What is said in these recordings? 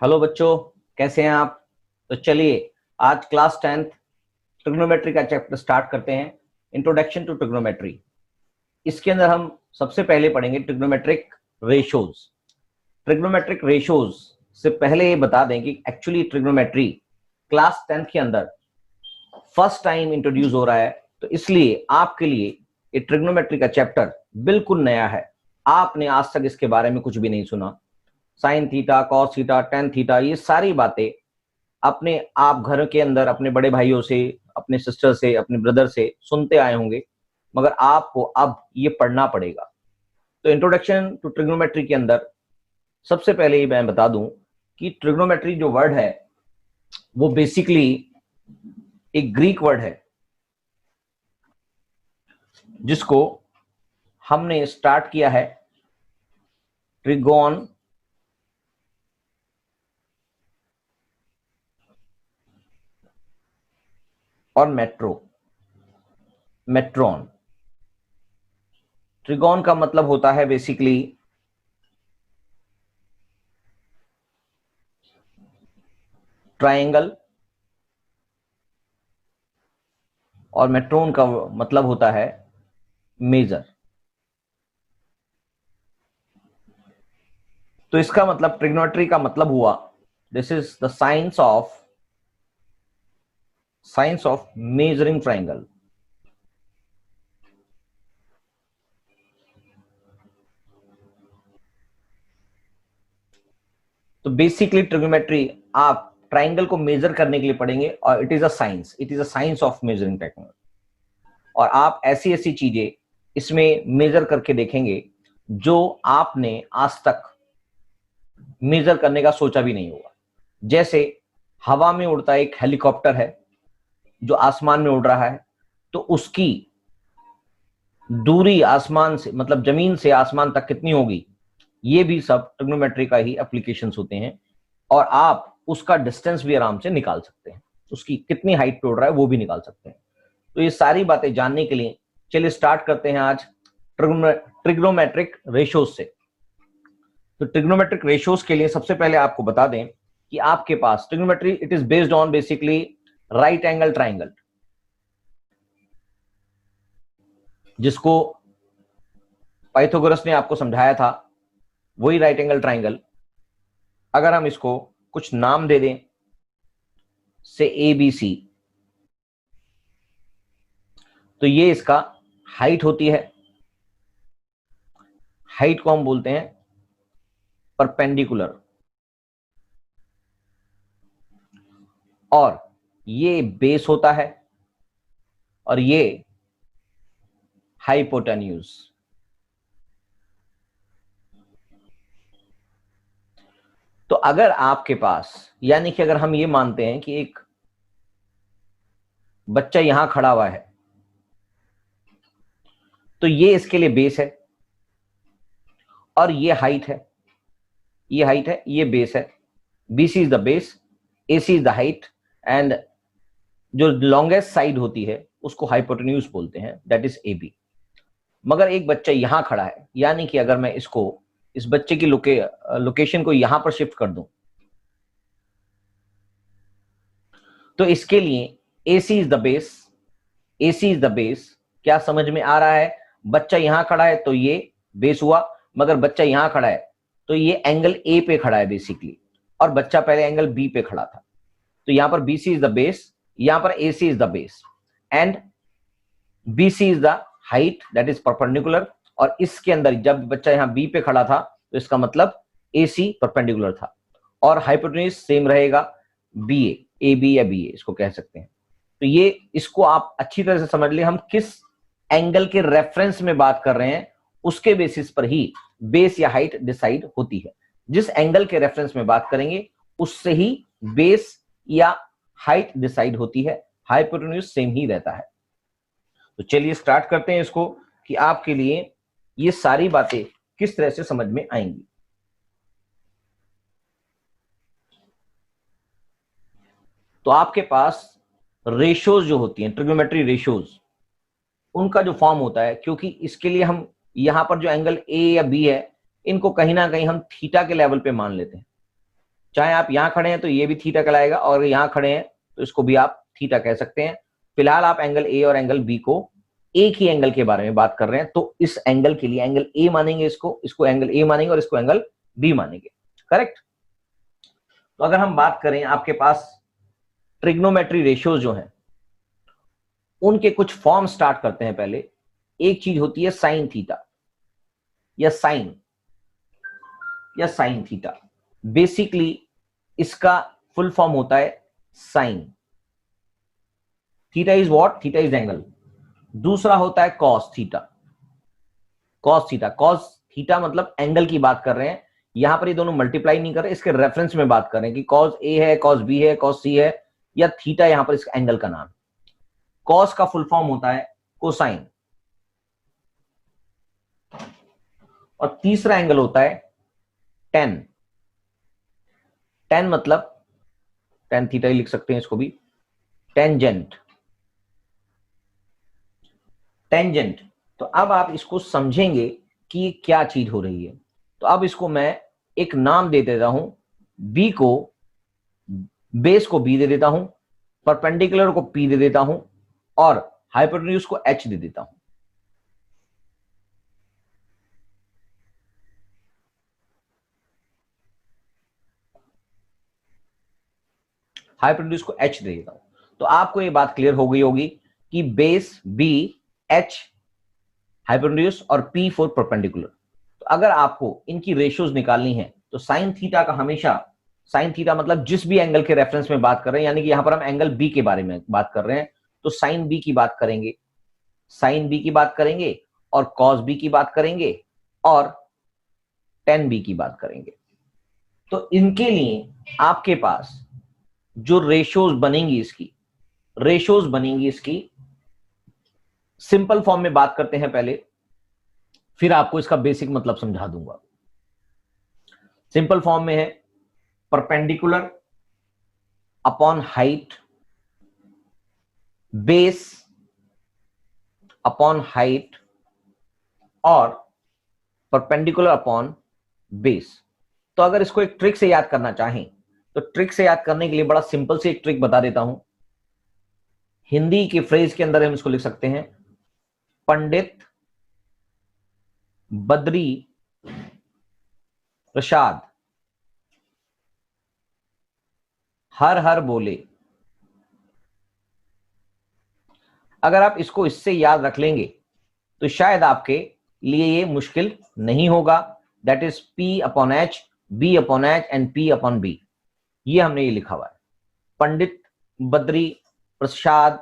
Hello बच्चों, कैसे हैं आप। तो चलिए आज क्लास 10th ट्रिग्नोमेट्री का चैप्टर स्टार्ट करते हैं। Introduction to trigonometry. इसके अंदर हम सबसे पहले पढ़ेंगे ट्रिग्नोमेट्रिक रेशोज। ट्रिग्नोमेट्रिक रेशोज से पहले ये बता दें कि एक्चुअली ट्रिग्नोमेट्री क्लास 10th के अंदर फर्स्ट टाइम इंट्रोड्यूस हो रहा है, तो इसलिए आपके लिए ये ट्रिग्नोमेट्री का चैप्टर बिल्कुल नया है। आपने आज तक इसके बारे में कुछ भी नहीं सुना। Sine theta, cos theta, tan theta, ये सारी बातें अपने आप घर के अंदर अपने बड़े भाइयों से, अपने सिस्टर से, अपने ब्रदर से सुनते आए होंगे, मगर आपको अब ये पढ़ना पड़ेगा। तो इंट्रोडक्शन टू ट्रिग्नोमेट्री के अंदर सबसे पहले ये मैं बता दूं कि ट्रिग्नोमेट्री जो वर्ड है वो बेसिकली एक ग्रीक वर्ड है, जिसको हमने स्टार्ट किया है ट्रिगोन और मेट्रॉन। ट्रिगोन का मतलब होता है बेसिकली ट्रायंगल, और मेट्रोन का मतलब होता है मेजर। तो इसका मतलब ट्रिग्नोमेट्री का मतलब हुआ this is the science of measuring triangle. तो बेसिकली ट्रिग्नोमेट्री आप ट्रायंगल को मेजर करने के लिए पढ़ेंगे, और it is a science of measuring triangle. और आप ऐसी ऐसी चीजें इसमें मेजर करके देखेंगे जो आपने आज तक मेजर करने का सोचा भी नहीं होगा। जैसे हवा में उड़ता एक हेलीकॉप्टर है जो आसमान में उड़ रहा है, तो उसकी दूरी आसमान से, मतलब जमीन से आसमान तक कितनी होगी, ये भी सब ट्रिग्नोमेट्री का ही एप्लीकेशंस होते हैं। और आप उसका डिस्टेंस भी आराम से निकाल सकते हैं, उसकी कितनी हाइट पे उड़ रहा है वो भी निकाल सकते हैं। तो ये सारी बातें जानने के लिए चलिए स्टार्ट करते हैं आज ट्रिग्नोमेट्रिक रेशोज से। तो ट्रिग्नोमेट्रिक रेशोज के लिए सबसे पहले आपको बता दें कि आपके पास trigonometry it is based on basically right angle triangle, जिसको पाइथागोरस ने आपको समझाया था, वही राइट एंगल ट्राइंगल। अगर हम इसको कुछ नाम दे दें से ABC, तो ये इसका हाइट होती है। हाइट को हम बोलते हैं परपेंडिकुलर, और ये बेस होता है, और ये हाइपोटेन्यूज। तो अगर आपके पास, यानी कि अगर हम ये मानते हैं कि एक बच्चा यहां खड़ा हुआ है, तो ये इसके लिए बेस है, और ये हाइट है, ये हाइट है, ये बेस है। BC is the base, AC is the height, and जो लॉन्गेस्ट साइड होती है उसको हाइपोटेन्यूज बोलते हैं, दैट इज AB। मगर एक बच्चा यहां खड़ा है, यानी कि अगर मैं इसको, इस बच्चे की लोकेशन को यहां पर शिफ्ट कर दूं, तो इसके लिए AC is the base, AC is the base. क्या समझ में आ रहा है? बच्चा यहां खड़ा है तो ये बेस हुआ, मगर बच्चा यहां खड़ा है तो ये एंगल A पे खड़ा है बेसिकली, और बच्चा पहले एंगल B पे खड़ा था। तो यहां पर BC इज द बेस, यहां पर AC is the base, and BC is the height that is perpendicular. और इसके अंदर जब बच्चा यहां B पे खड़ा था तो इसका मतलब AC परपेंडिकुलर था, और हाइपोटेन्यूज सेम रहेगा BA, AB या BA इसको कह सकते हैं। तो ये, इसको आप अच्छी तरह से समझ ले, हम किस एंगल के रेफरेंस में बात कर रहे हैं उसके बेसिस पर ही बेस या हाइट डिसाइड होती है। जिस एंगल के रेफरेंस में बात करेंगे उससे ही बेस या हाइट डिसाइड होती है, हाइपोटेन्यूज सेम ही रहता है। तो चलिए स्टार्ट करते हैं इसको, कि आपके लिए ये सारी बातें किस तरह से समझ में आएंगी। तो आपके पास रेशोज जो होती हैं, ट्रिग्नोमेट्री रेशोज, उनका जो फॉर्म होता है, क्योंकि इसके लिए हम यहां पर जो एंगल A या B है, इनको कहीं ना कहीं हम थीटा के लेवल पे मान लेते हैं। चाहे आप यहां खड़े हैं तो ये भी थीटा कहलाएगा, और यहां खड़े हैं तो इसको भी आप थीटा कह सकते हैं। फिलहाल आप एंगल ए और एंगल बी को एक ही एंगल के बारे में बात कर रहे हैं, तो इस एंगल के लिए एंगल ए मानेंगे, इसको एंगल ए मानेंगे और इसको एंगल बी मानेंगे। करेक्ट। तो अगर हम बात करें, आपके पास ट्रिग्नोमेट्री रेशियोज जो हैं उनके कुछ फॉर्म स्टार्ट करते हैं। पहले एक चीज होती है साइन थीटा या साइन थीटा। बेसिकली इसका फुल फॉर्म होता है sine. Theta is what? Theta is angle. दूसरा होता है कॉस थीटा। कॉस थीटा मतलब एंगल की बात कर रहे हैं, यहां पर ये दोनों मल्टीप्लाई नहीं कर रहे, इसके रेफरेंस में बात कर रहे हैं कि कॉस ए है, कॉस बी है, कॉस सी है, या थीटा यहां पर इस एंगल का नाम। कॉस का फुल फॉर्म होता है कोसाइन। और तीसरा एंगल होता है टेन। टेन मतलब टेन थीटा ही लिख सकते हैं इसको भी, टेंजेंट। टेंजेंट। तो अब आप इसको समझेंगे कि ये क्या चीज हो रही है। तो अब इसको मैं एक नाम दे देता हूं, बी को, बेस को बी दे देता हूं, परपेंडिकुलर को पी दे देता हूं, और हाइपोटेन्यूज को एच दे देता हूं। हाइपोटेन्यूज को एच दे देता हूं। तो आपको ये बात क्लियर हो गई होगी कि बेस बी, एच हाइपोटेन्यूज, और पी फॉर परपेंडिकुलर। तो अगर आपको इनकी रेशियोज निकालनी है तो साइन थीटा का हमेशा, साइन थीटा मतलब जिस भी एंगल के रेफरेंस में बात कर रहे हैं, यानी कि यहां पर हम एंगल बी के बारे में बात कर रहे हैं, तो साइन बी की बात करेंगे, साइन बी की बात करेंगे, और कॉस बी की बात करेंगे, और टेन बी की बात करेंगे। तो इनके लिए आपके पास जो रेशियोज बनेंगी, इसकी सिंपल फॉर्म में बात करते हैं पहले, फिर आपको इसका बेसिक मतलब समझा दूंगा। सिंपल फॉर्म में है perpendicular upon height, base upon height, और परपेंडिकुलर अपॉन बेस। तो अगर इसको एक ट्रिक से याद करना चाहें, तो ट्रिक से याद करने के लिए बड़ा सिंपल से एक ट्रिक बता देता हूं। हिंदी के फ्रेज के अंदर हम इसको लिख सकते हैं, पंडित बद्री प्रसाद हर हर बोले। अगर आप इसको इससे याद रख लेंगे तो शायद आपके लिए ये मुश्किल नहीं होगा। That is P upon H, B upon H and P upon B. ये हमने ये लिखा हुआ है, पंडित बद्री प्रसाद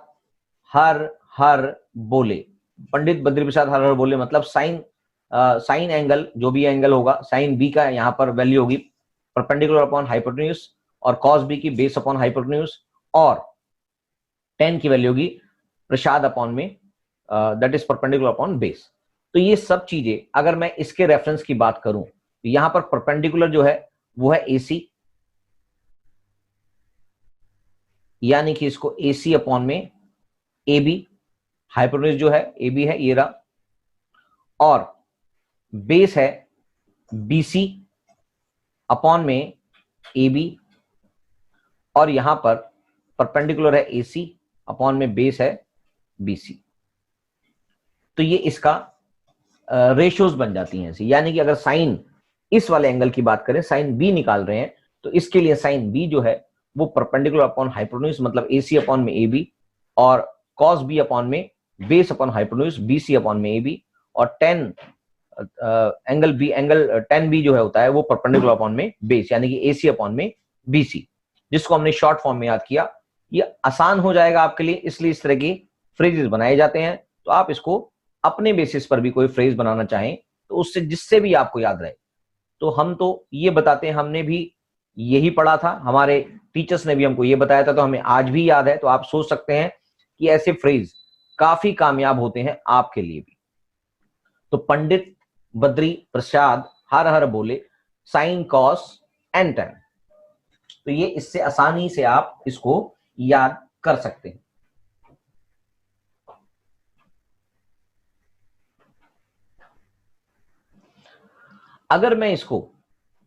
हर हर बोले। पंडित बद्री प्रसाद हर हर बोले मतलब साइन एंगल, जो भी एंगल होगा, साइन बी का यहां पर वैल्यू होगी परपेंडिकुलर अपॉन हाइपोटेन्यूज, और कॉस बी की बेस अपॉन हाइपोटेन्यूज, और टेन की वैल्यू होगी प्रसाद अपॉन में, that is perpendicular upon base. तो ये सब चीजें अगर मैं इसके रेफरेंस की बात करूं, तो यहां पर परपेंडिकुलर जो है वो है AC, यानी कि इसको AC अपॉन में AB, हाइपोटेन्यूज जो है AB है ये रहा, और बेस है BC अपॉन में AB, और यहां पर परपेंडिकुलर है AC अपॉन में बेस है BC। तो ये इसका रेशियोज बन जाती हैं ऐसी, यानी कि अगर साइन इस वाले एंगल की बात करें, साइन बी निकाल रहे हैं, तो इसके लिए साइन बी जो है वो परपेंडिकुलर अपॉन हाइपोटेन्यूज मतलब AC अपॉन में AB, और कॉस बी अपॉन में base upon hypotenuse BC upon में AB, और टेन एंगल टेन बी जो है होता है वो परपेंडिकुलर अपॉन में बेस, यानी कि AC अपॉन में BC, जिसको हमने शॉर्ट फॉर्म में याद किया। ये आसान हो जाएगा आपके लिए, इसलिए इस तरह की फ्रेजेस बनाए जाते हैं। तो आप इसको अपने बेसिस पर भी कोई फ्रेज बनाना चाहें तो उससे, जिससे भी आपको याद रहे। तो हम तो ये बताते हैं, हमने भी यही पढ़ा था, हमारे टीचर्स ने भी हमको ये बताया था, तो हमें आज भी याद है। तो आप सोच सकते हैं कि ऐसे फ्रेज काफी कामयाब होते हैं आपके लिए भी। तो पंडित बद्री प्रसाद हर हर बोले साइन कॉस एंड टेन। तो ये इससे आसानी से आप इसको याद कर सकते हैं। अगर मैं इसको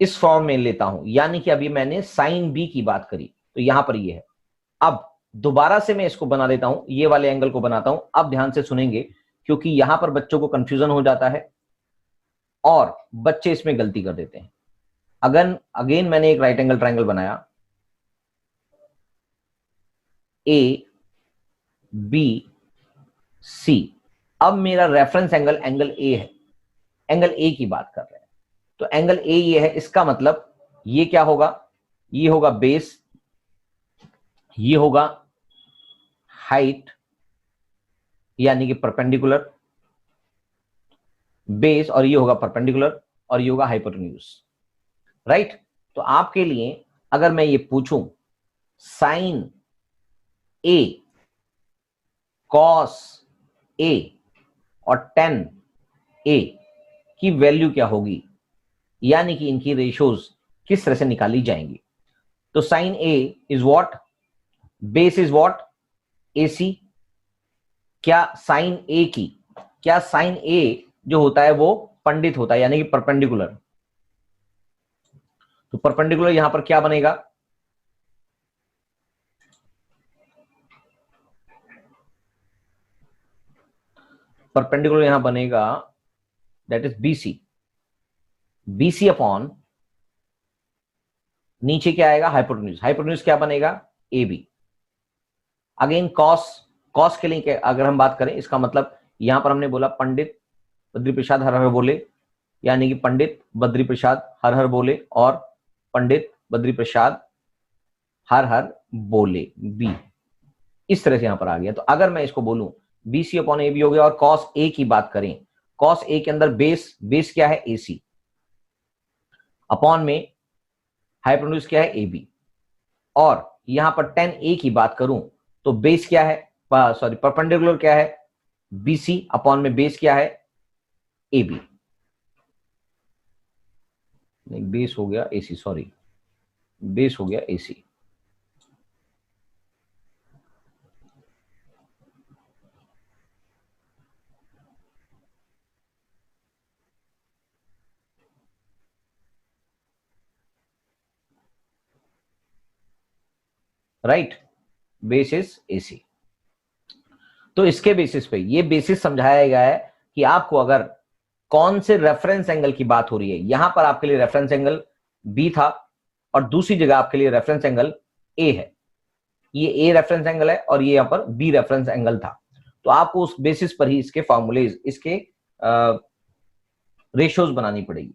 इस फॉर्म में लेता हूं, यानी कि अभी मैंने साइन बी की बात करी तो यहां पर ये है। अब दोबारा से मैं इसको बना देता हूं, ये वाले एंगल को बनाता हूं। अब ध्यान से सुनेंगे, क्योंकि यहां पर बच्चों को कंफ्यूजन हो जाता है और बच्चे इसमें गलती कर देते हैं। अगर अगेन मैंने एक राइट एंगल ट्रायंगल बनाया, ए बी सी। अब मेरा रेफरेंस एंगल एंगल ए है, एंगल ए की बात कर रहे हैं, तो एंगल ए ये है। इसका मतलब ये क्या होगा, ये होगा बेस, ये होगा हाइट यानी कि परपेंडिकुलर बेस, और ये होगा परपेंडिकुलर, और ये होगा हाइपोटेन्यूज, राइट। तो आपके लिए अगर मैं ये पूछूं साइन ए कॉस ए और टेन ए की वैल्यू क्या होगी, यानी कि इनकी रेशियोज किस तरह से निकाली जाएंगी। तो sine A is what, base is what, AC. क्या साइन ए की, क्या साइन ए जो होता है वो पंडित होता है यानी कि परपेंडिकुलर। तो परपेंडिकुलर यहां पर क्या बनेगा, परपेंडिकुलर यहां बनेगा that is BC, BC upon नीचे क्या आएगा हाइपोटेन्यूज, हाइपोटेन्यूज क्या बनेगा A B. Again cos, cos के लिए अगर हम बात करें, इसका मतलब यहां पर हमने बोला पंडित बद्री प्रसाद हर हर बोले, यानी कि पंडित बद्री प्रसाद हर हर बोले और पंडित बद्री प्रसाद हर हर बोले बी, इस तरह से यहां पर आ गया। तो अगर मैं इसको बोलूं B C upon A B हो गया, और कॉस ए की बात करें, कॉस ए के अंदर बेस, बेस क्या है ए सी, अपॉन में हाइपोटेन्यूज क्या है ए बी, और यहां पर टेन ए की बात करूं तो बेस क्या है, सॉरी परपेंडिकुलर क्या है बीसी, अपॉन में बेस क्या है ए बी, नहीं बेस हो गया एसी, सॉरी बेस हो गया AC. Right, base is AC. तो इसके बेसिस पे ये बेसिस समझाया गया है कि आपको अगर कौन से रेफरेंस एंगल की बात हो रही है, यहां पर आपके लिए रेफरेंस एंगल बी था और दूसरी जगह आपके लिए रेफरेंस एंगल ए है, ये ए रेफरेंस एंगल है और ये यहां पर बी रेफरेंस एंगल था। तो आपको उस बेसिस पर ही इसके फॉर्मूलेज, इसके रेशियोज बनानी पड़ेगी।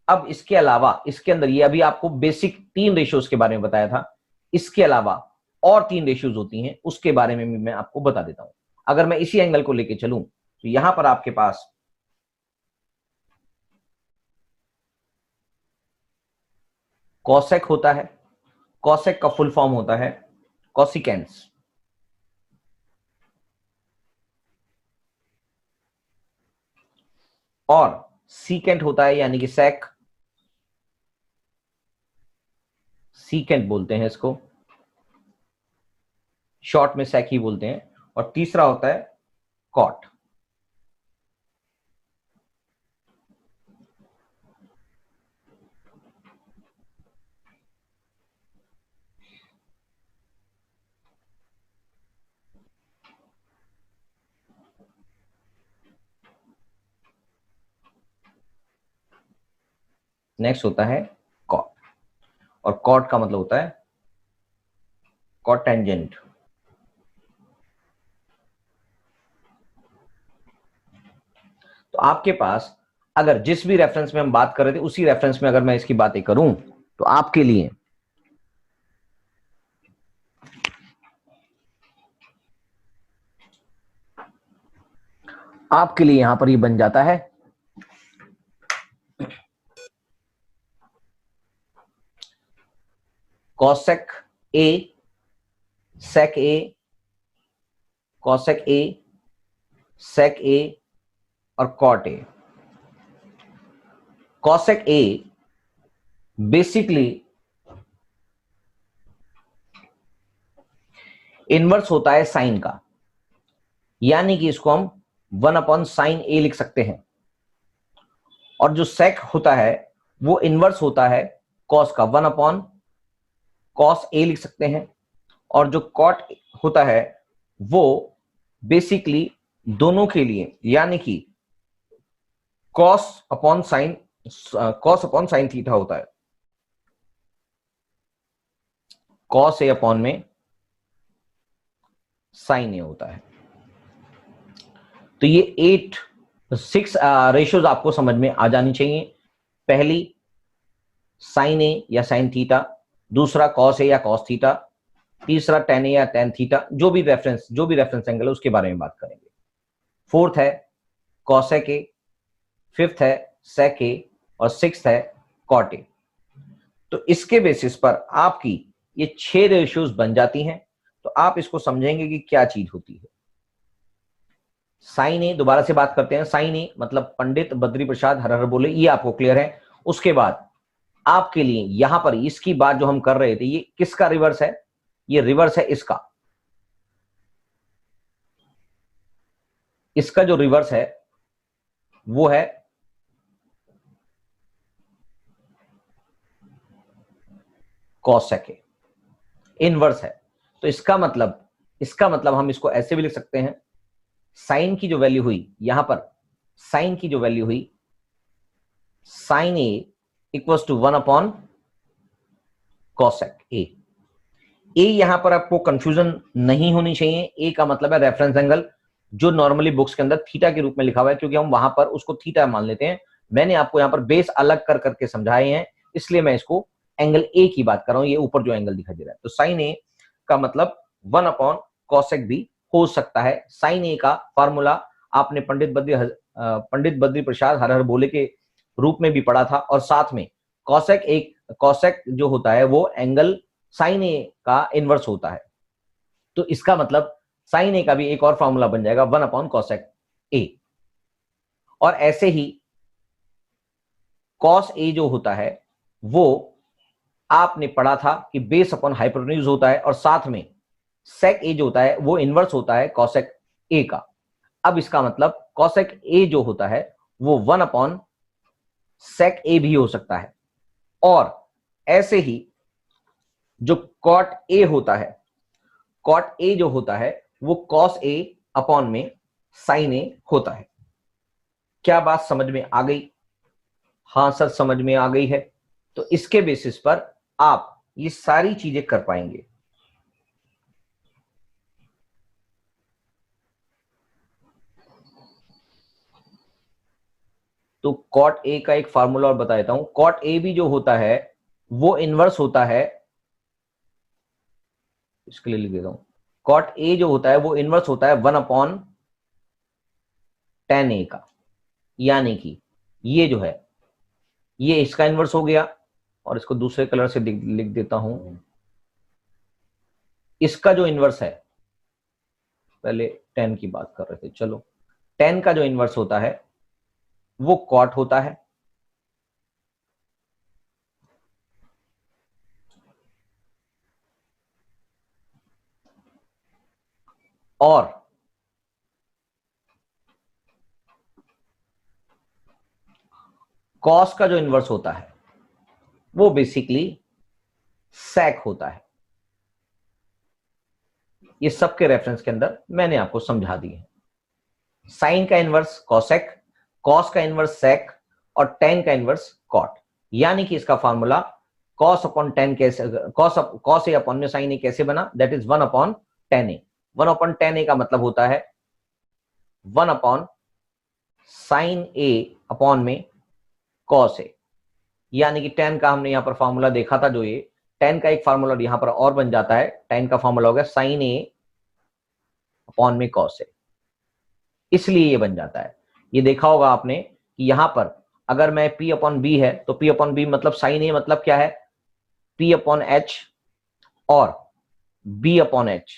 अब इसके अलावा इसके अंदर ये अभी आपको बेसिक 3 रेशियोज के बारे में बताया था, इसके अलावा और 3 रेशियोज होती हैं, उसके बारे में भी मैं आपको बता देता हूं। अगर मैं इसी एंगल को लेके चलूं तो यहां पर आपके पास कॉसेक होता है, कॉसेक का फुल फॉर्म होता है कॉसिकेंस, और सीकेंट होता है यानी कि सेक, सीकेंट बोलते हैं इसको, शॉर्ट में सेक ही बोलते हैं, और तीसरा होता है कॉट। नेक्स्ट होता है कॉट, और कॉट का मतलब होता है कॉटेंजेंट। तो आपके पास अगर जिस भी रेफरेंस में हम बात कर रहे थे उसी रेफरेंस में अगर मैं इसकी बातें करूं तो आपके लिए यहां पर ये बन जाता है cosec A, sec A, cosec A, sec A और cot A. Cosec A basically inverse होता है साइन का, यानी कि इसको हम 1 अपॉन साइन ए लिख सकते हैं। और जो सेक होता है वो इनवर्स होता है कॉस का, 1 अपॉन कॉस ए लिख सकते हैं। और जो कॉट होता है वो बेसिकली दोनों के लिए, यानी कि कॉस अपॉन साइन थीटा होता है, कॉस ए अपॉन में साइन ए होता है। तो ये 6 रेशियोज आपको समझ में आ जानी चाहिए। पहली साइन ए या साइन थीटा, दूसरा कॉस ए या कॉस थीटा, तीसरा टेन ए या टेन थीटा, जो भी रेफरेंस एंगल है उसके बारे में बात करेंगे। फोर्थ है कॉसेक ए, फिफ्थ है सेक ए और सिक्स्थ है कॉट ए। तो इसके बेसिस पर आपकी ये 6 रेशियोज बन जाती हैं। तो आप इसको समझेंगे कि क्या चीज होती है। साइन ए, दोबारा से बात करते हैं। साइन ए मतलब पंडित बद्री प्रसाद हर हर बोले, ये आपको क्लियर है। उसके बाद आपके लिए यहां पर इसकी बात जो हम कर रहे थे, ये किसका रिवर्स है? ये रिवर्स है इसका। इसका जो रिवर्स है वो है कॉसेक ए, इनवर्स है। तो इसका मतलब हम इसको ऐसे भी लिख सकते हैं, साइन की जो वैल्यू हुई यहां पर, साइन की जो वैल्यू हुई sine A equals to 1 upon cosec A. A यहां पर आपको कंफ्यूजन नहीं होनी चाहिए। ए का मतलब है रेफरेंस एंगल, जो नॉर्मली बुक्स के अंदर थीटा के रूप में लिखा हुआ है, क्योंकि हम वहां पर उसको थीटा मान लेते हैं। मैंने आपको यहां पर बेस अलग कर करके समझाए हैं, इसलिए मैं इसको एंगल ए की बात कर रहा हूं। ये ऊपर जो एंगल दिखाई दे रहा है, तो साइन ए का मतलब 1 अपॉन कॉसेक भी हो सकता है। साइन ए का फॉर्मूला आपने पंडित बद्री प्रसाद हर हर बोले के रूप में भी पढ़ा था, और साथ में कॉसेक जो होता है वो एंगल साइन ए का इनवर्स होता है। तो इसका मतलब साइन ए का भी एक और फॉर्मूला बन जाएगा 1 अपॉन कॉसेक ए। और ऐसे ही कॉस ए जो होता है वो आपने पढ़ा था कि बेस अपॉन हाइपोटेन्यूज होता है, और साथ में सेक ए जो होता है वो इनवर्स होता है कॉसेक ए का। अब इसका मतलब कॉसेक ए जो होता है वो 1 अपॉन सेक ए भी हो सकता है। और ऐसे ही जो कॉट ए होता है, कॉट ए जो होता है वो कॉस ए अपॉन में साइन ए होता है। क्या बात समझ में आ गई? हां सर, समझ में आ गई है। तो इसके बेसिस पर आप ये सारी चीजें कर पाएंगे। तो कॉट ए का एक फार्मूला और बता देता हूं। कॉट ए भी जो होता है वो इनवर्स होता है, इसके लिए लिख देता हूं, कॉट ए जो होता है वो इनवर्स होता है 1 अपॉन टेन ए का। यानी कि ये जो है ये इसका इनवर्स हो गया, और इसको दूसरे कलर से लिख देता हूं। इसका जो इनवर्स है, पहले 10 की बात कर रहे थे, चलो 10 का जो इनवर्स होता है वो कॉट होता है। और कॉस का जो इनवर्स होता है वो बेसिकली सेक होता है। ये सबके रेफरेंस के अंदर मैंने आपको समझा दिए हैं। साइन का इनवर्स कॉसेक, कॉस का इनवर्स सेक, और टेन का इनवर्स कॉट। यानी कि इसका फॉर्मूला कॉस अपॉन टेन कैसे, कॉस ए अपॉन में साइन ए कैसे बना, that is 1 upon tan A. 1 upon tan A का मतलब होता है 1 अपॉन साइन ए अपॉन में कॉस ए। यानी कि टेन का हमने यहां पर फॉर्मूला देखा था, जो ये टेन का एक फॉर्मूला यहां पर और बन जाता है। टेन का फॉर्मूला हो गया साइन ए अपॉन में कॉस ए, इसलिए ये बन जाता है। ये देखा होगा आपने कि यहां पर अगर मैं P अपॉन बी है तो P अपॉन बी मतलब साइन ए मतलब क्या है, P अपॉन एच और B अपॉन एच।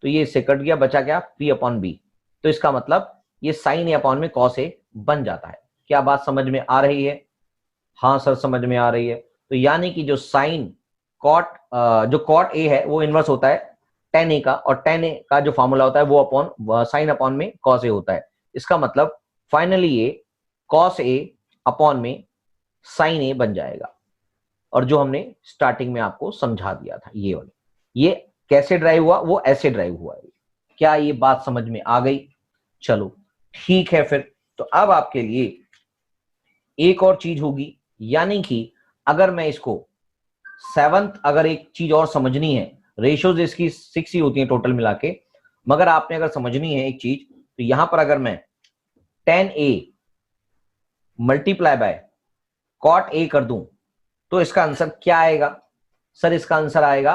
तो ये इससे कट गया, बचा क्या, P अपॉन बी। तो इसका मतलब ये साइन ए अपॉन में कॉस ए बन जाता है। क्या बात समझ में आ रही है? हाँ सर, समझ में आ रही है। तो यानी कि जो साइन जो कॉट ए है वो इनवर्स होता है टेन ए का, और टेन ए का जो फॉर्मूला होता है वो अपॉन साइन अपॉन में कॉस ए होता है। इसका मतलब फाइनली ये कॉस ए अपॉन में साइन ए बन जाएगा। और जो हमने स्टार्टिंग में आपको समझा दिया था ये वाले, ये कैसे ड्राइव हुआ, वो ऐसे ड्राइव हुआ है। क्या ये बात समझ में आ गई? चलो ठीक है फिर। तो अब आपके लिए एक और चीज होगी, यानी कि अगर मैं इसको सेवंथ, अगर एक चीज और समझनी है, रेशियोज इसकी 6 ही होती है टोटल मिला के, मगर आपने अगर समझनी है एक चीज, तो यहां पर अगर मैं 10a मल्टीप्लाई बाय कॉट ए कर दूं तो इसका आंसर क्या आएगा? सर इसका आंसर आएगा,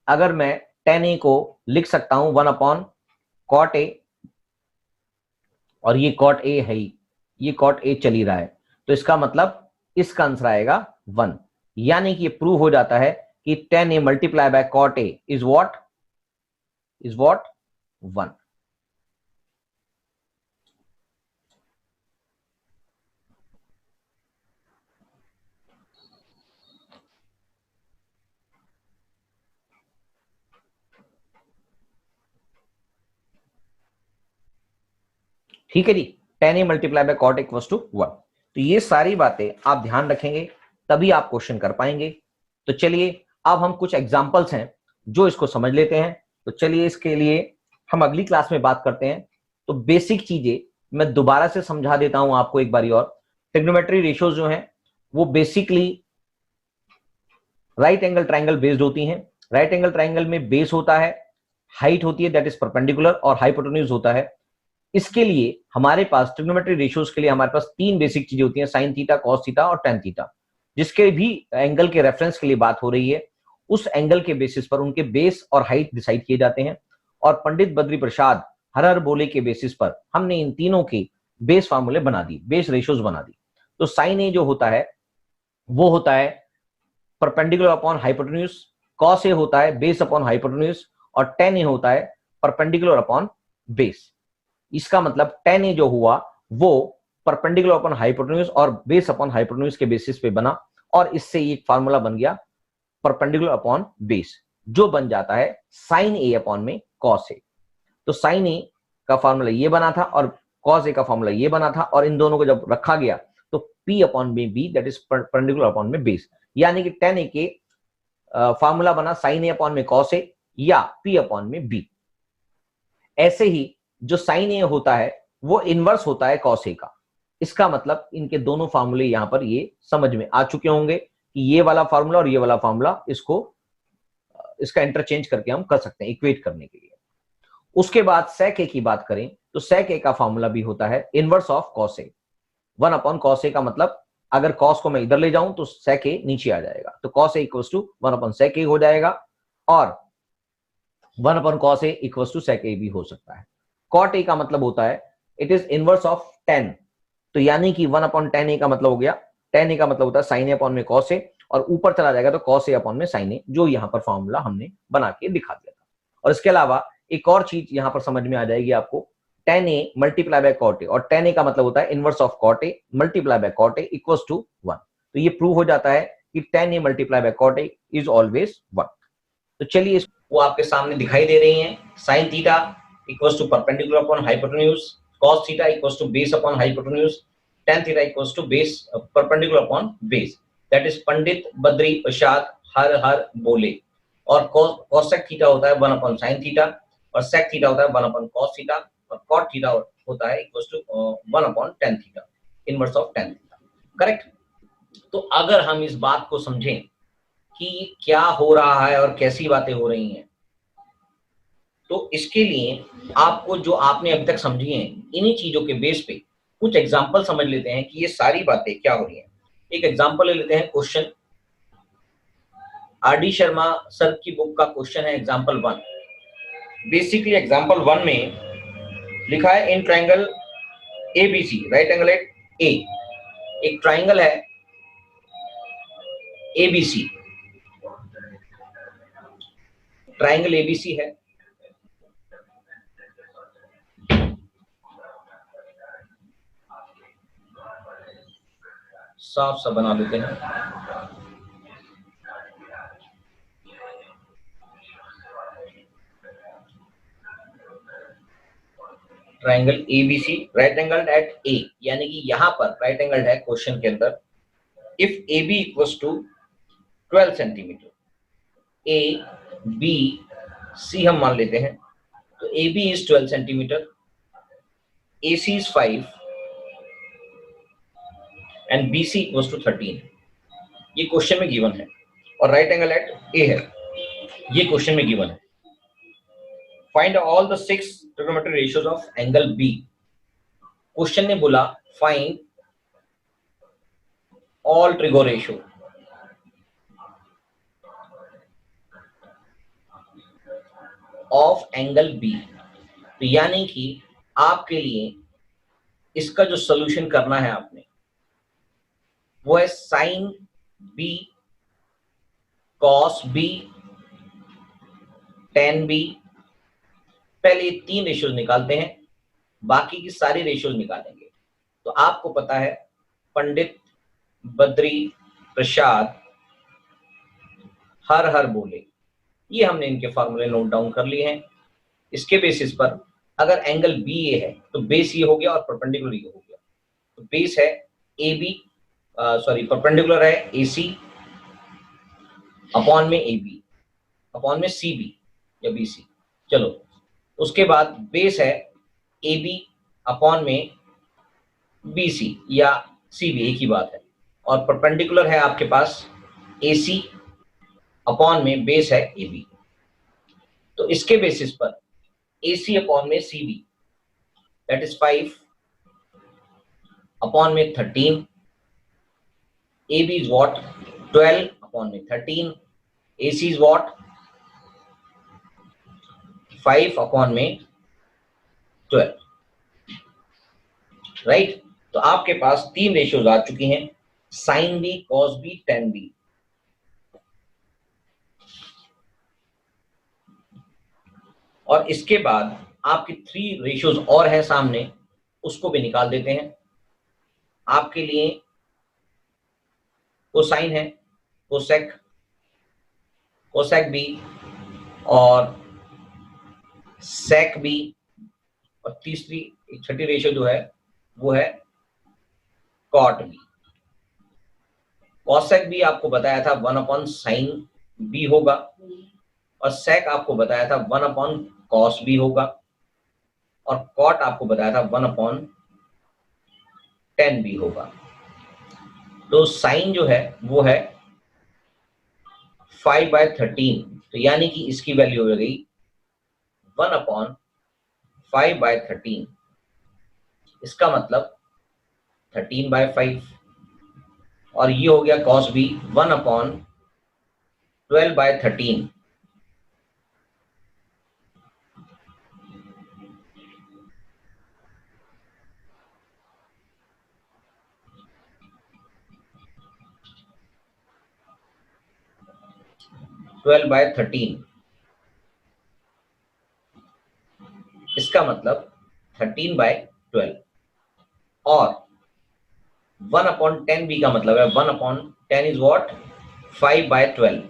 अगर मैं 10a को लिख सकता हूं 1 अपॉन कॉट ए, और ये कॉट ए है ही, ये कॉट ए चल ही रहा है, तो इसका मतलब इसका आंसर आएगा 1। यानी कि ये प्रूव हो जाता है कि 10a multiply by cot A is what? 1। ठीक है जी, 10a multiply by cot equals to 1। तो ये सारी बातें आप ध्यान रखेंगे, तभी आप क्वेश्चन कर पाएंगे। तो चलिए अब हम कुछ एग्जांपल्स हैं जो इसको समझ लेते हैं। तो चलिए इसके लिए हम अगली क्लास में बात करते हैं। तो बेसिक चीजें मैं दोबारा से समझा देता हूं आपको एक बारी और। ट्रिग्नोमेट्री रेशियोज जो हैं वो basically right angle triangle based होती हैं। राइट एंगल ट्राइंगल में बेस होता है, हाइट होती है दैट इज परपेंडिकुलर, और हाइपोटेन्यूज होता है। इसके लिए हमारे पास ट्रिग्नोमेट्री रेशियोज के लिए हमारे पास 3 बेसिक चीजें होती हैं, साइन थीटा, कॉस थीटा और टेन थीटा। जिसके भी एंगल के रेफरेंस के लिए बात हो रही है, उस एंगल के बेसिस पर उनके बेस और हाइट डिसाइड किए जाते हैं। और पंडित बद्री प्रसाद हर हर बोले के बेसिस पर हमने इन तीनों के बेस फार्मूले बना दी, बेस रेशियोज बना दी। तो साइन ए जो होता है वो होता है perpendicular upon hypotenuse, cos A होता है बेस अपॉन हाइपोटेन्यूज, और टेन ए होता है परपेंडिकुलर अपॉन बेस। इसका मतलब 10a जो हुआ वो परपेंडिकुलर अपॉन हाइपोटेन्यूज और बेस अपॉन हाइपोटेन्यूज के बेसिस पे बना, और इससे एक फार्मूला बन गया परपेंडिकुलर अपॉन बेस, जो बन जाता है साइन ए अपॉन में कॉस ए। तो साइन ए का फार्मूला ये बना था और कॉस ए का फार्मूला ये बना था, और इन दोनों को जब रखा गया तो पी अपॉन में B that is perpendicular upon में बेस। यानी कि 10a के फार्मूला बना साइन ए अपॉन में कॉस ए या पी अपॉन में बी। ऐसे ही जो साइन ए होता है वो इनवर्स होता है कॉस ए का। इसका मतलब इनके दोनों फार्मूले यहां पर ये समझ में आ चुके होंगे कि ये वाला फार्मूला और ये वाला फार्मूला इसका इंटरचेंज करके हम कर सकते हैं इक्वेट करने के लिए। उसके बाद सेक ए की बात करें तो सेक ए का फार्मूला भी होता है inverse of cos A. 1 upon cos A का मतलब अगर कॉस को मैं इधर ले जाऊं तो सेक ए नीचे आ जाएगा, तो cos A equals to 1 upon sec A हो जाएगा, और 1 upon cos A equals to sec A भी हो सकता है। कॉट ए का मतलब होता है इट इज इनवर्स ऑफ 10, तो यानी कि 1 अपॉन 10a का मतलब हो गया, 10a का मतलब होता है साइन ए अपॉन में कॉस ए, और ऊपर चला जाएगा तो कॉस ए अपॉन में साइन ए, जो यहां पर फॉर्मूला हमने बना के दिखा दिया था। और इसके अलावा एक और चीज यहां पर समझ में आ जाएगी आपको, 10a मल्टीप्लाई बाय कॉट ए, और 10a का मतलब होता है inverse of cot A multiply by cot A equals to 1। तो ये प्रूव हो जाता है कि 10a multiply by cot A is always 1। तो चलिए वो आपके सामने दिखाई दे रही हैं, sine theta equals to perpendicular upon hypotenuse, cos theta equals to base upon hypotenuse, tan theta equals to base perpendicular upon base, that is पंडित बद्री प्रसाद हर हर बोले। और cosec थीटा होता है 1 upon sin थीटा, और sec थीटा होता है 1 upon cos theta, और cot थीटा होता है equals to 1 upon tan theta, inverse of tan theta. Correct? तो अगर हम इस बात को समझें कि क्या हो रहा है और कैसी बातें हो रही हैं, तो इसके लिए आपको जो आपने अभी तक समझी हैं इन्हीं चीजों के बेस पे कुछ एग्जांपल समझ लेते हैं कि ये सारी बातें क्या हो रही हैं। एक एग्जांपल ले लेते हैं, question R D Sharma sir की बुक का क्वेश्चन है एग्जांपल 1। बेसिकली एग्जांपल 1 में लिखा है in triangle ABC, right angle at A, एक ट्राइंगल है एबीसी, ट्राइंगल एबीसी है, साफ सा बना देते हैं। Triangle ABC right angle at A, यानी कि यहां पर राइट एंगल है क्वेश्चन के अंदर if A B equals to 12 centimetre, A B C हम मान लेते हैं, तो A B is 12 centimetre, A C is 5 and B C equals to 13। ये क्वेश्चन में गिवन है और राइट एंगल एट ए है, ये क्वेश्चन में गिवन है। Find all the 6 trigonometric ratios of angle B. Question ने बोला find all trigo ratio of angle B. तो यानी कि आपके लिए इसका जो सोल्यूशन करना है आपने, वो है sine B cos B tan B. पहले 3 रेशियोज निकालते हैं, बाकी की सारी रेशियोज निकालेंगे। तो आपको पता है पंडित बद्री प्रसाद हर हर बोले, ये हमने इनके फॉर्मूले नोट डाउन कर लिए हैं। इसके बेसिस पर अगर एंगल बी ए है तो बेस ये हो गया और परपेंडिकुलर ये हो गया। तो बेस है ए बी, सॉरी परपेंडिकुलर है ए सी अपॉन में ए बी अपॉन में सी बी या बी सी। चलो उसके बाद बेस है ए बी अपॉन में बी सी या सी बी, एक ही बात है। और परपेंडिकुलर है आपके पास ए सी अपॉन में बेस है ए बी। तो इसके बेसिस पर ए सी अपॉन में C B that is 5 upon में 13, A B is what 12 upon में 13, A C is what 5 upon में 12, राइट। तो आपके पास 3 रेशियोज आ चुकी हैं, sine B cos B tan B. और इसके बाद आपकी 3 रेशियोज और हैं सामने, उसको भी निकाल देते हैं। आपके लिए कोसाइन है, कोसेक, कोसेक बी और सेक बी। और तीसरी छठी रेशियो जो है वो है कॉट बी। कॉसेक बी आपको बताया था 1 अपॉन साइन बी होगा और सेक आपको बताया था 1 अपॉन कॉस बी होगा और कॉट आपको बताया था 1 अपॉन टेन बी होगा। तो साइन जो है वो है 5/13, तो यानी कि इसकी वैल्यू हो गई 1 अपॉन 5/13। इसका मतलब 13/5 और ये हो गया कॉस बी 1 अपॉन 12/13। इसका मतलब 13/12 और 1 अपॉन 10 बी का मतलब है 1 अपॉन 10 इज वॉट 5/12,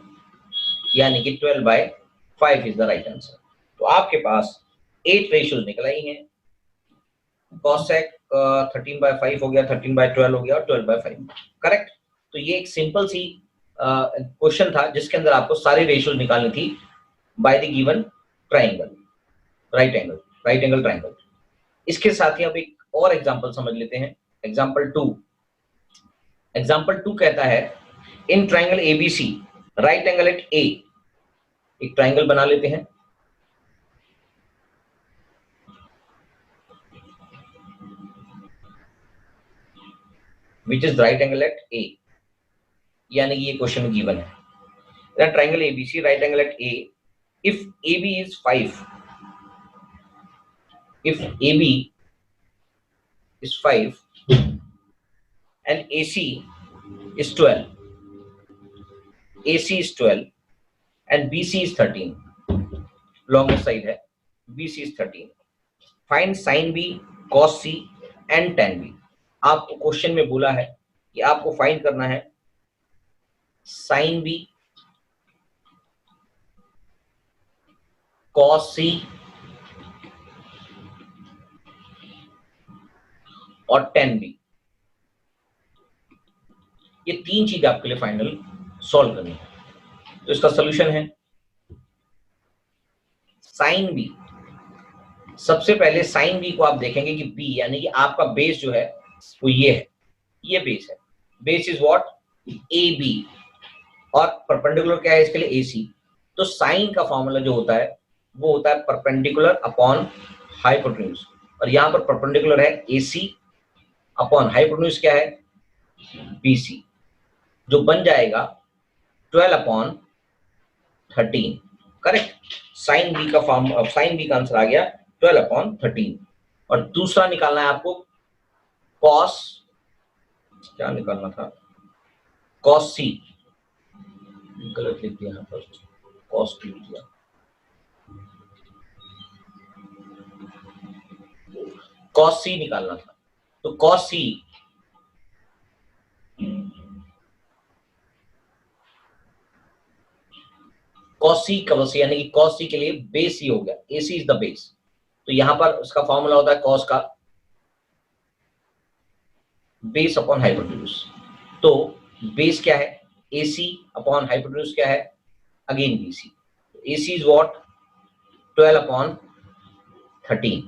यानी कि 12/5 इज द राइट आंसर। तो आपके पास 8 रेशियोज निकल आई हैं। कॉसेक 13/5 हो गया, 13/12 हो गया और 12/5, करेक्ट। तो ये एक सिंपल सी क्वेश्चन था जिसके अंदर आपको सारी रेशियोज निकालनी थी by the given triangle, right angle triangle. इसके साथ ही अब एक और एग्जांपल समझ लेते हैं। एग्जांपल 2 कहता है in triangle ABC right angle at A. एक ट्राइंगल बना लेते हैं, which is right angle at A, यानी कि ये क्वेश्चन में गिवन है triangle ABC right angle at A if AB is 5, if AB is 5 and AC is 12, AC is 12 and BC is 13, longest side है, BC is 13, find sin B cos C and tan B। आपको question में बोला है कि आपको find करना है sin B cos C और tan B। ये 3 चीज आपके लिए फाइनल सॉल्व करनी है। तो इसका सोल्यूशन है साइन बी। सबसे पहले साइन बी को आप देखेंगे कि बी यानी कि आपका बेस जो है वो ये है, ये बेस है। Base is what, A B, और परपेंडिकुलर क्या है इसके लिए, ए सी। तो साइन का फॉर्मूला जो होता है वो होता है परपेंडिकुलर अपॉन हाइपोटेन्यूज, और यहाँ पर परपेंडिकुलर है ए सी अपॉन हाइपोटेन्यूज क्या है, बी सी, जो बन जाएगा 12 अपॉन 13। करेक्ट। साइन बी का फॉर्म, साइन बी का आंसर आ गया 12 अपॉन 13। और दूसरा निकालना है आपको कॉस, क्या निकालना था, कॉस सी, गलत लिख दिया यहाँ पर, कॉस टी लिख दिया, कॉस सी निकालना था। तो कॉस सी, कॉस सी का बस यानी कि कॉस सी के लिए बेस ही हो गया, A C is the base. तो यहां पर उसका फॉर्मूला होता है कॉस का बेस अपॉन हाइपोटेन्यूज। तो बेस क्या है, ए सी अपॉन हाइपोटेन्यूज क्या है, again B C. A C is what, 12 upon 13।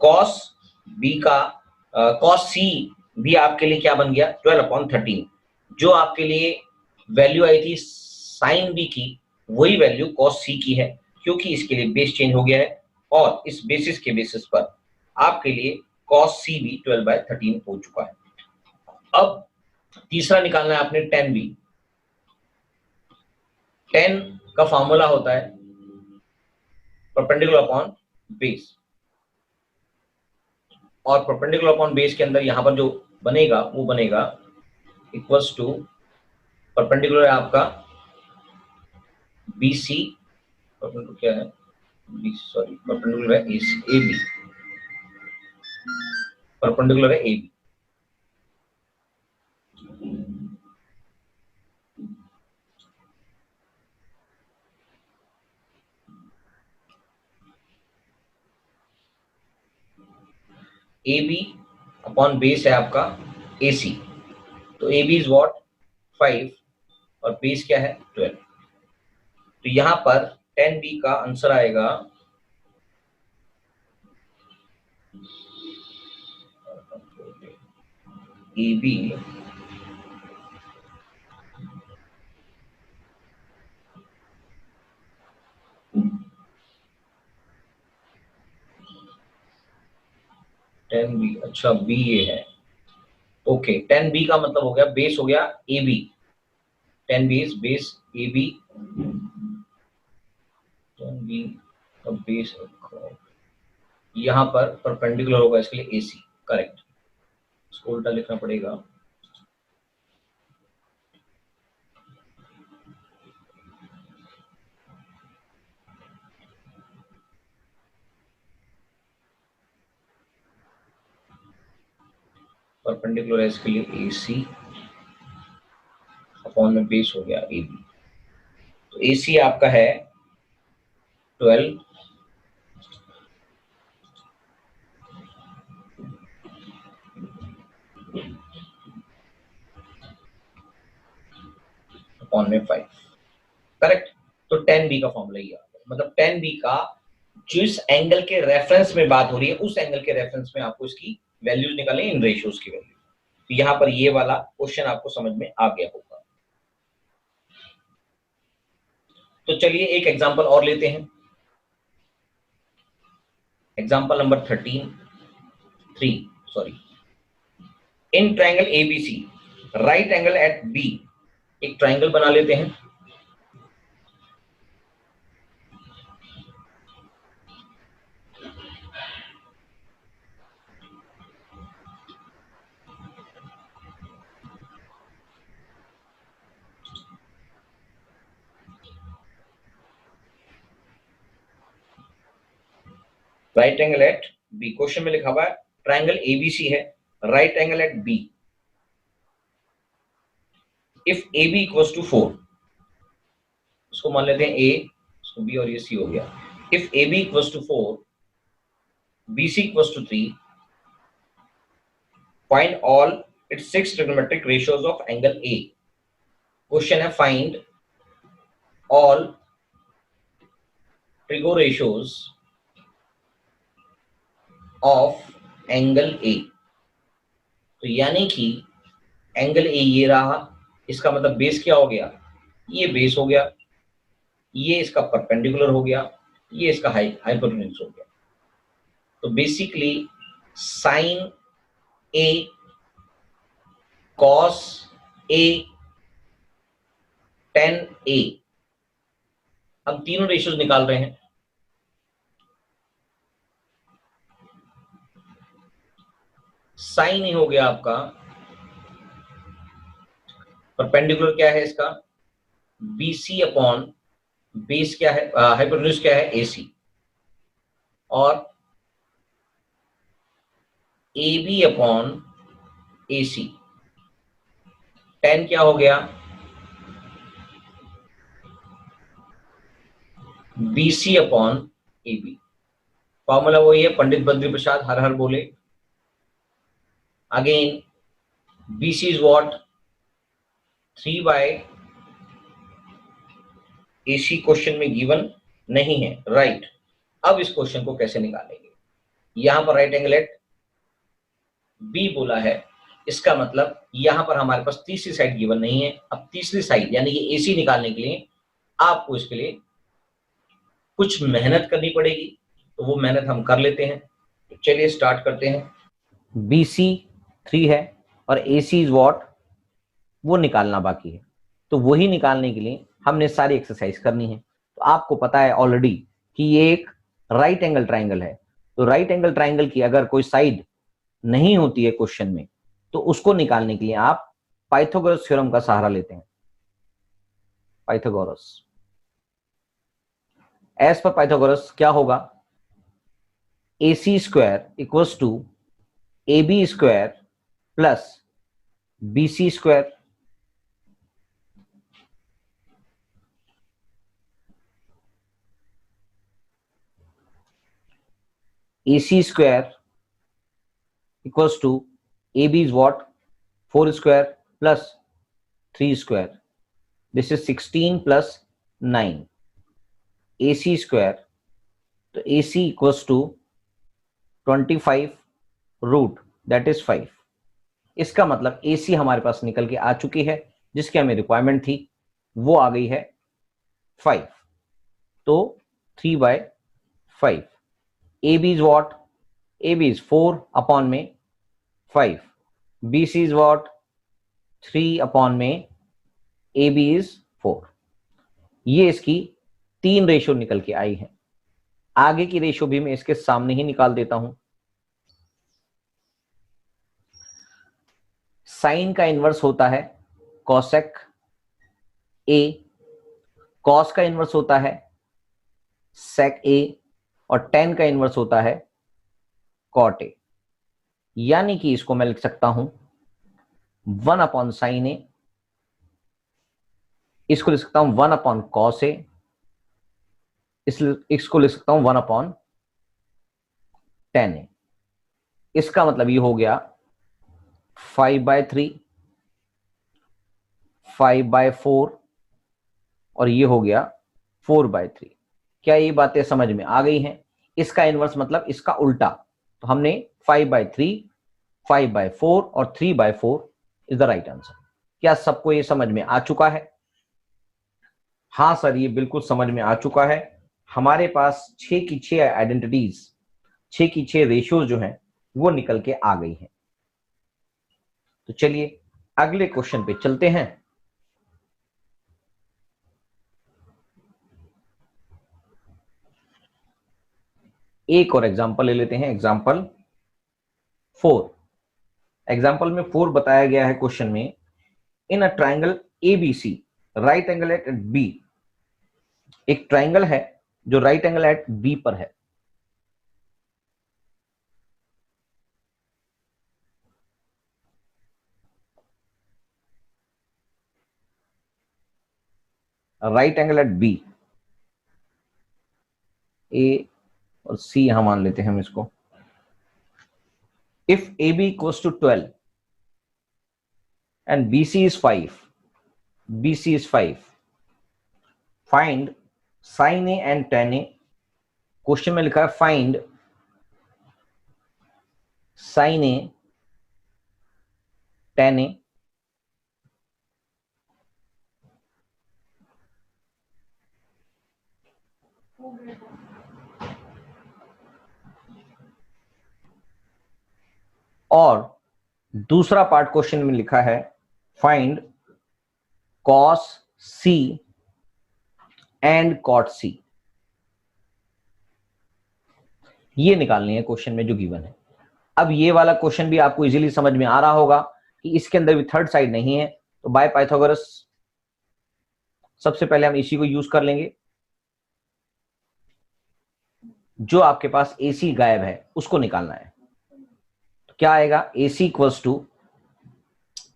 Cos B का कॉस सी भी आपके लिए क्या बन गया, 12 अपॉन 13। जो आपके लिए वैल्यू आई थी साइन बी की, वही वैल्यू कॉस सी की है, क्योंकि इसके लिए बेस चेंज हो गया है, और इस बेसिस के बेसिस पर आपके लिए कॉस सी भी 12/13 हो चुका है। अब तीसरा निकालना है आपने टेन बी। टेन का फॉर्मूला होता है परपेंडिकुलर अपॉन बेस, और परपेंडिकुलर अपॉन बेस के अंदर यहां पर जो बनेगा वो बनेगा इक्वल्स टू, परपेंडिकुलर है आपका बी सी, परपेंडिकुलर क्या है, बी सॉरी परपेंडिकुलर है ए बी, परपेंडिकुलर है A B. A B upon base है आपका ए सी। तो ए बी इज वॉट 5 और बेस क्या है 12। तो यहां पर 10b का आंसर आएगा ए बी टेन बी, अच्छा बी ये है, ओके। 10b का मतलब हो गया बेस हो गया A B, 10b is base A B, 10b का बेस यहां पर परपेंडिकुलर होगा इसके लिए ए सी। करेक्ट, इसको उल्टा लिखना पड़ेगा, परपेंडिकुलर है इसके लिए ए सी अपॉन में बेस हो गया ए बी। तो ए सी आपका है 12 अपॉन में 5। करेक्ट। तो 10b का फॉर्मूला ये आता है, मतलब 10b का जिस एंगल के रेफरेंस में बात हो रही है उस एंगल के रेफरेंस में आपको इसकी वैल्यूज निकालनी, इन रेशियोज की वैल्यू। तो यहां पर ये वाला क्वेश्चन आपको समझ में आ गया होगा। तो चलिए एक एग्जांपल और लेते हैं, example number 3 sorry. In triangle ABC right angle at B, एक ट्रायंगल बना लेते हैं। Right angle at B, question में लिखा हुआ है ट्रायंगल एबीसी है, right angle at B, if A B equals to 4, इसको मान लेते हैं ए, इसको बी और ये सी हो गया। If A B equals to 4, B C equals to 3, find all its 6 trigonometric ratios of angle A. Question है find all trigo ratios of angle A. तो यानी कि एंगल ए ये रहा, इसका मतलब बेस क्या हो गया, ये बेस हो गया, ये इसका परपेंडिकुलर हो गया, ये इसका हाइपोटेन्यूज हो गया। तो basically sign A cos A ten ए, हम तीनों रेशियोज निकाल रहे हैं। साइन ए हो गया आपका, परपेंडिकुलर क्या है इसका, बीसी अपॉन बेस क्या है, हाइपोटेन्यूज क्या है, एसी, और A B upon A C. Tan क्या हो गया, B C upon A B. Formula वही है, पंडित बद्री प्रसाद हर हर बोले। Again B C is what, 3 by A C question में गिवन नहीं है, राइट। अब इस क्वेश्चन को कैसे निकालेंगे, यहां पर राइट एंगल एट बी बोला है, इसका मतलब यहां पर हमारे पास तीसरी साइड गिवन नहीं है। अब तीसरी साइड यानी कि एसी निकालने के लिए आपको इसके लिए कुछ मेहनत करनी पड़ेगी, तो वो मेहनत हम कर लेते हैं। तो चलिए स्टार्ट करते हैं। बी सी 3 है और ए सी इज वॉट, वो निकालना बाकी है। तो वही निकालने के लिए हमने सारी एक्सरसाइज करनी है। तो आपको पता है ऑलरेडी कि ये एक राइट एंगल ट्राइंगल है। तो राइट एंगल ट्राइंगल की अगर कोई साइड नहीं होती है क्वेश्चन में, तो उसको निकालने के लिए आप पाइथागोरस थ्योरम का सहारा लेते हैं। पाइथागोरस, एज पर पाइथागोरस क्या होगा, A C square equals to A B square plus B C square. A C square equals to A B is what, 4 square plus 3 square, this is 16 plus 9। A C square, तो A C equals to 25 root that is 5। इसका मतलब ए सी हमारे पास निकल के आ चुकी है, जिसकी हमें रिक्वायरमेंट थी वो आ गई है 5। तो 3/5। A B is what, A B is 4 upon में 5, B C is what 3 upon में ए बी इज 4। ये इसकी 3 रेशियो निकल के आई है। आगे की रेशियो भी मैं इसके सामने ही निकाल देता हूं। साइन का इनवर्स होता है कॉसेक ए, कॉस का इनवर्स होता है सेक ए, और टेन का इनवर्स होता है कॉट ए। यानी कि इसको मैं लिख सकता हूं 1 अपॉन साइन ए, इसको लिख सकता हूं 1 अपॉन कॉस ए, इसको लिख सकता हूं 1 अपॉन टेन ए। इसका मतलब ये हो गया 5/3, 5/4, और ये हो गया 4/3। क्या ये बातें समझ में आ गई हैं? इसका इनवर्स मतलब इसका उल्टा। तो हमने 5/3, 5/4 और 3/4 इज द राइट आंसर। क्या सबको ये समझ में आ चुका है? हाँ सर, ये बिल्कुल समझ में आ चुका है। हमारे पास 6 की 6 आइडेंटिटीज, 6 की 6 रेशियोज जो हैं वो निकल के आ गई हैं। तो चलिए अगले क्वेश्चन पे चलते हैं। एक और एग्जांपल ले लेते हैं, एग्जांपल 4। एग्जांपल में 4 बताया गया है क्वेश्चन में, in a triangle ABC right angle at B. एक ट्राइंगल है जो राइट एंगल एट बी पर है। Right angle at B, A और सी यहां मान लेते हैं हम इसको। If A B equals to 12, and BC is 5. BC is 5. Find sin A and tan A. Question में लिखा है find sin A tan A. और दूसरा पार्ट क्वेश्चन में लिखा है find cos C and cot C. ये निकालनी है क्वेश्चन में जो गिवन है. अब ये वाला क्वेश्चन भी आपको इजीली समझ में आ रहा होगा कि इसके अंदर भी थर्ड साइड नहीं है, तो बाय पाइथागोरस सबसे पहले हम इसी को यूज कर लेंगे. जो आपके पास AC गायब है उसको निकालना है. तो क्या आएगा, AC equals to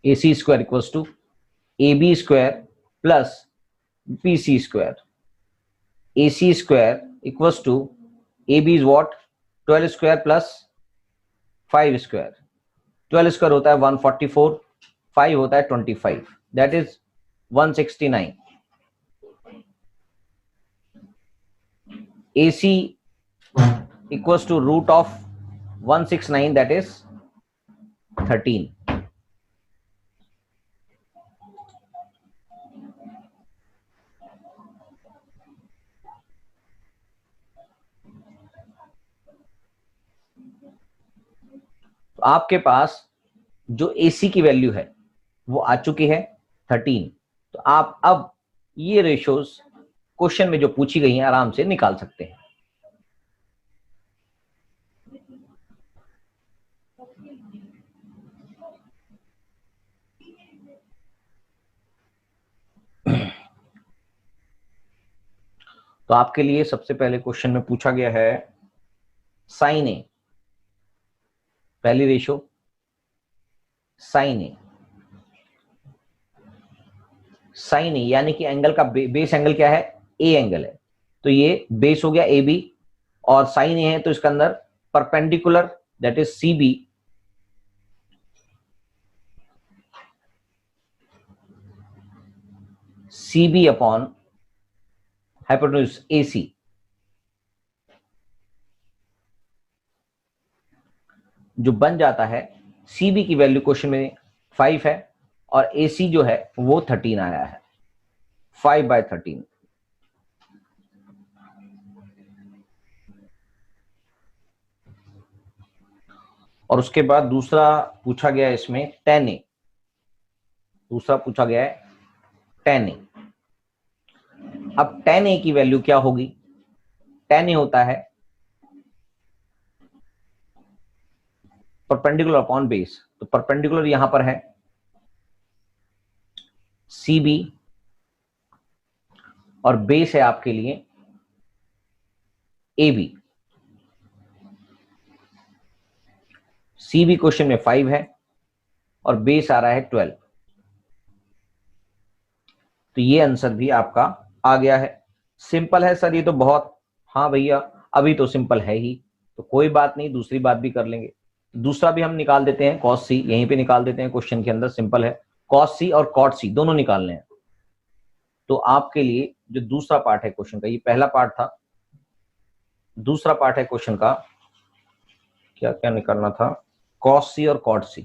AC square equals to AB square plus BC square. AC square equals to AB is what, 12 square plus 5 square. 12 square होता है 144, 5 होता है 25, that is 169. AC equals to root of 169, that is 13. तो आपके पास जो AC की value है वो आ चुकी है 13. तो आप अब ये रेशियोज क्वेश्चन में जो पूछी गई हैं आराम से निकाल सकते हैं. तो आपके लिए सबसे पहले क्वेश्चन में पूछा गया है साइन ए, पहली रेशो साइन ए. साइन ए यानी कि एंगल का बेस एंगल क्या है, ए एंगल है. तो ये बेस हो गया ए बी, और साइन ए है तो इसके अंदर perpendicular that is C B, C B upon hypotenuse A C. जो बन जाता है सी बी की वैल्यू क्वेश्चन में 5 है और ए सी जो है वो 13 आया है, 5/13. और उसके बाद दूसरा पूछा गया है इसमें tan A. दूसरा पूछा गया है tan A. अब tan A की वैल्यू क्या होगी, tan A होता है परपेंडिकुलर अपॉन बेस. तो परपेंडिकुलर यहां पर है सी बी और बेस है आपके लिए A B. C B question में 5 है और बेस आ रहा है 12. तो ये आंसर भी आपका आ गया है. सिंपल है सर ये तो बहुत. हाँ भैया अभी तो सिंपल है ही, तो कोई बात नहीं, दूसरी बात भी कर लेंगे. दूसरा भी हम निकाल देते हैं, cos c यहीं पे निकाल देते हैं. क्वेश्चन के अंदर सिंपल है, cos c और cot c दोनों निकालने हैं. तो आपके लिए जो दूसरा पार्ट है क्वेश्चन का, ये पहला पार्ट था, दूसरा पार्ट है क्वेश्चन का, क्या क्या निकालना था, cos c और cot c.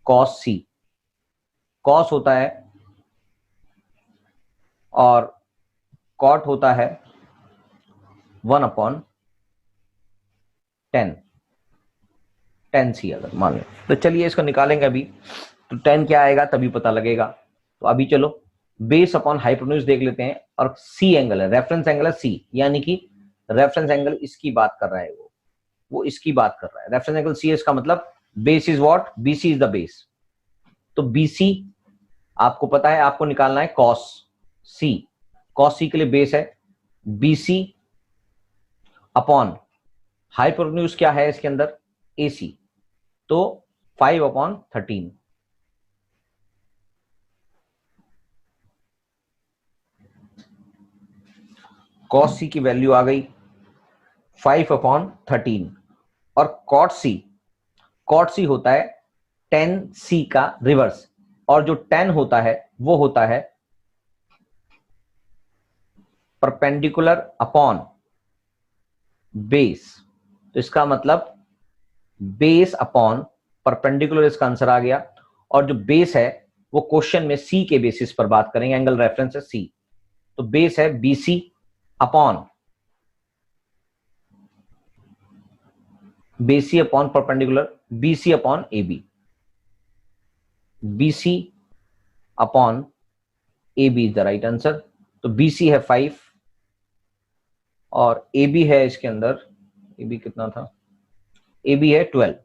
cos c, cos होता है और cot होता है 1/10 tan c अगर मान लो. तो चलिए इसको निकालेंगे अभी. तो tan क्या आएगा तभी पता लगेगा. तो अभी चलो बेस अपॉन हाइपोटेन्यूज देख लेते हैं. और C एंगल है, रेफरेंस एंगल है C, यानी कि रेफरेंस एंगल इसकी बात कर रहा है, वो इसकी बात कर रहा है. रेफरेंस एंगल C, इसका मतलब base is what, BC is the base. तो BC आपको पता है, आपको निकालना है cos C. cos C के लिए बेस है BC अपॉन हाइपोटेन्यूज क्या है इसके अंदर AC, तो 5/13. cos C की वैल्यू आ गई 5/13. और cot C होता है tan C का रिवर्स, और जो tan होता है वो होता है परपेंडिकुलर अपॉन बेस। तो इसका मतलब बेस अपॉन परपेंडिकुलर इसका आंसर आ गया। और जो बेस है वो क्वेश्चन में सी के बेसिस पर बात करेंगे, एंगल रेफरेंस है सी, तो बेस है BC upon BC upon perpendicular, BC upon AB, BC upon AB is the right answer. तो BC है 5 और AB है इसके अंदर, AB कितना था, AB है 12,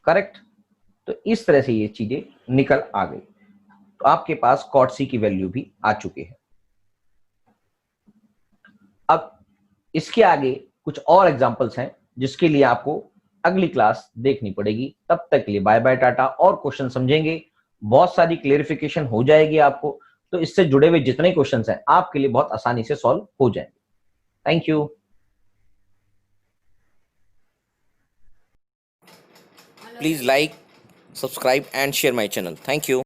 करेक्ट। तो इस तरह से ये चीजें निकल आ गई। तो आपके पास कॉट सी की वैल्यू भी आ चुकी है। अब इसके आगे कुछ और एग्जांपल्स हैं जिसके लिए आपको अगली क्लास देखनी पड़ेगी। तब तक के लिए बाय बाय टाटा, और क्वेश्चन समझेंगे, बहुत सारी क्लेरिफिकेशन हो जाएगी आपको, तो इससे जुड़े हुए जितने क्वेश्चन हैं आपके लिए बहुत आसानी से सॉल्व हो जाएंगे। Thank you. Please like, subscribe and share my channel. Thank you.